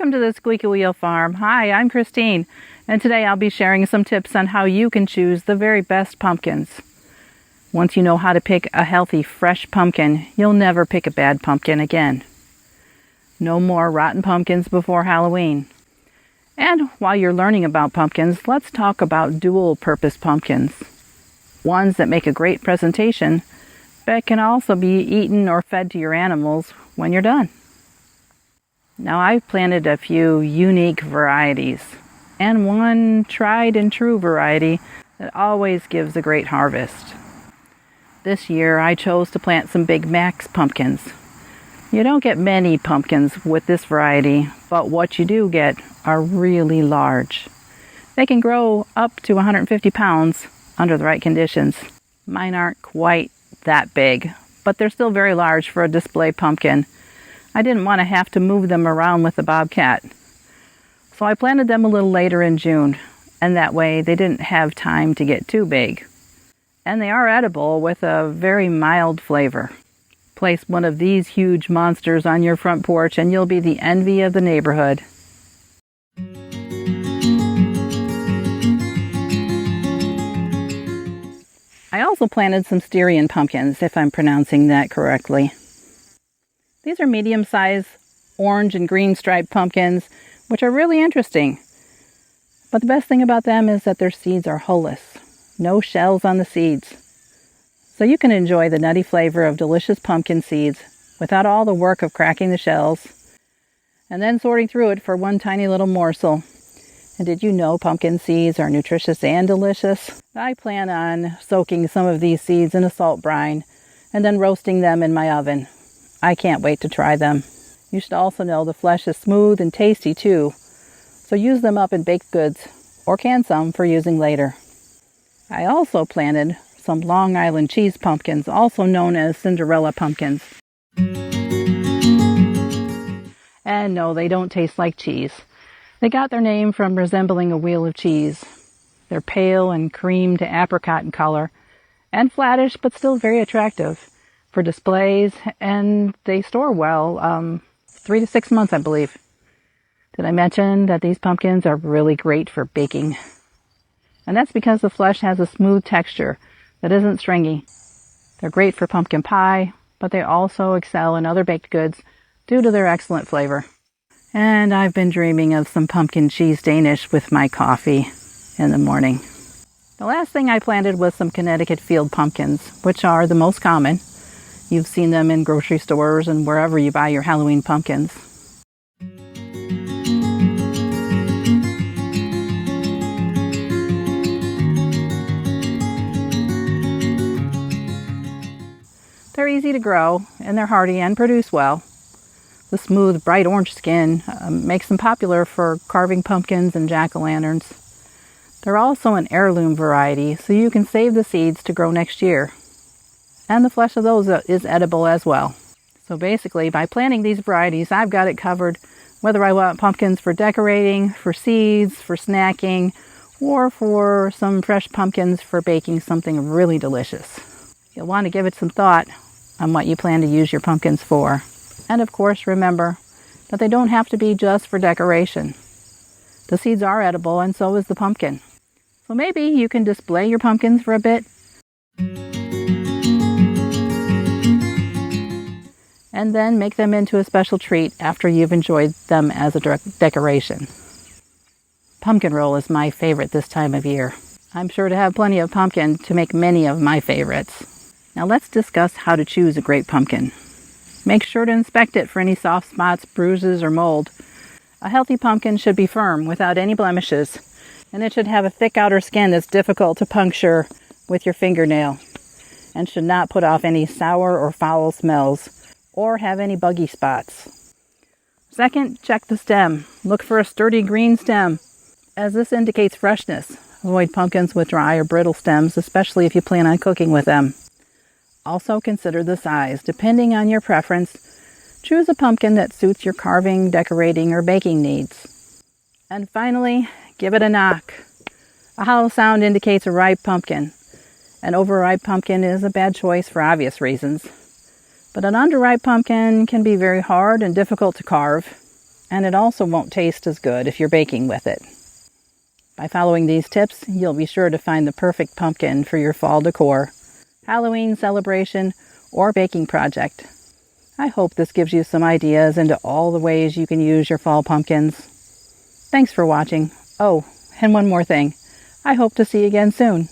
Welcome to the Squeaky Wheel Farm. Hi, I'm Christine, and today I'll be sharing some tips on how you can choose the very best pumpkins. Once you know how to pick a healthy, fresh pumpkin, you'll never pick a bad pumpkin again. No more rotten pumpkins before Halloween. And while you're learning about pumpkins, let's talk about dual-purpose pumpkins. Ones that make a great presentation, but can also be eaten or fed to your animals when you're done. Now, I've planted a few unique varieties, and one tried and true variety that always gives a great harvest. This year, I chose to plant some Big Max pumpkins. You don't get many pumpkins with this variety, but what you do get are really large. They can grow up to 150 pounds under the right conditions. Mine aren't quite that big, but they're still very large for a display pumpkin. I didn't want to have to move them around with the bobcat. So I planted them a little later in June, and that way they didn't have time to get too big. And they are edible with a very mild flavor. Place one of these huge monsters on your front porch and you'll be the envy of the neighborhood. I also planted some Styrian pumpkins, if I'm pronouncing that correctly. These are medium-sized orange and green striped pumpkins, which are really interesting. But the best thing about them is that their seeds are hulless. No shells on the seeds. So you can enjoy the nutty flavor of delicious pumpkin seeds without all the work of cracking the shells and then sorting through it for one tiny little morsel. And did you know pumpkin seeds are nutritious and delicious? I plan on soaking some of these seeds in a salt brine and then roasting them in my oven. I can't wait to try them. You should also know the flesh is smooth and tasty too, so use them up in baked goods or can some for using later. I also planted some Long Island cheese pumpkins, also known as Cinderella pumpkins. And no, they don't taste like cheese. They got their name from resembling a wheel of cheese. They're pale and cream to apricot in color, and flattish but still very attractive for displays, and they store well, 3 to 6 months, I believe. Did I mention that these pumpkins are really great for baking? And that's because the flesh has a smooth texture that isn't stringy. They're great for pumpkin pie, but they also excel in other baked goods due to their excellent flavor. And I've been dreaming of some pumpkin cheese Danish with my coffee in the morning. The last thing I planted was some Connecticut field pumpkins, which are the most common. You've seen them in grocery stores and wherever you buy your Halloween pumpkins. They're easy to grow, and they're hardy and produce well. The smooth, bright orange skin makes them popular for carving pumpkins and jack-o'-lanterns. They're also an heirloom variety, so you can save the seeds to grow next year. And the flesh of those is edible as well. So basically, by planting these varieties, I've got it covered, whether I want pumpkins for decorating, for seeds, for snacking, or for some fresh pumpkins for baking something really delicious. You'll want to give it some thought on what you plan to use your pumpkins for. And of course, remember that they don't have to be just for decoration. The seeds are edible, and so is the pumpkin. So maybe you can display your pumpkins for a bit, and then make them into a special treat after you've enjoyed them as a decoration. Pumpkin roll is my favorite this time of year. I'm sure to have plenty of pumpkin to make many of my favorites. Now let's discuss how to choose a great pumpkin. Make sure to inspect it for any soft spots, bruises, or mold. A healthy pumpkin should be firm without any blemishes, and it should have a thick outer skin that's difficult to puncture with your fingernail, and should not put off any sour or foul smells, or have any buggy spots. Second, check the stem. Look for a sturdy green stem, as this indicates freshness. Avoid pumpkins with dry or brittle stems, especially if you plan on cooking with them. Also consider the size. Depending on your preference, choose a pumpkin that suits your carving, decorating, or baking needs. And finally, give it a knock. A hollow sound indicates a ripe pumpkin. An overripe pumpkin is a bad choice for obvious reasons. But an underripe pumpkin can be very hard and difficult to carve. and it also won't taste as good if you're baking with it. By following these tips, you'll be sure to find the perfect pumpkin for your fall decor, Halloween celebration, or baking project. I hope this gives you some ideas into all the ways you can use your fall pumpkins. Thanks for watching. Oh, and one more thing. I hope to see you again soon.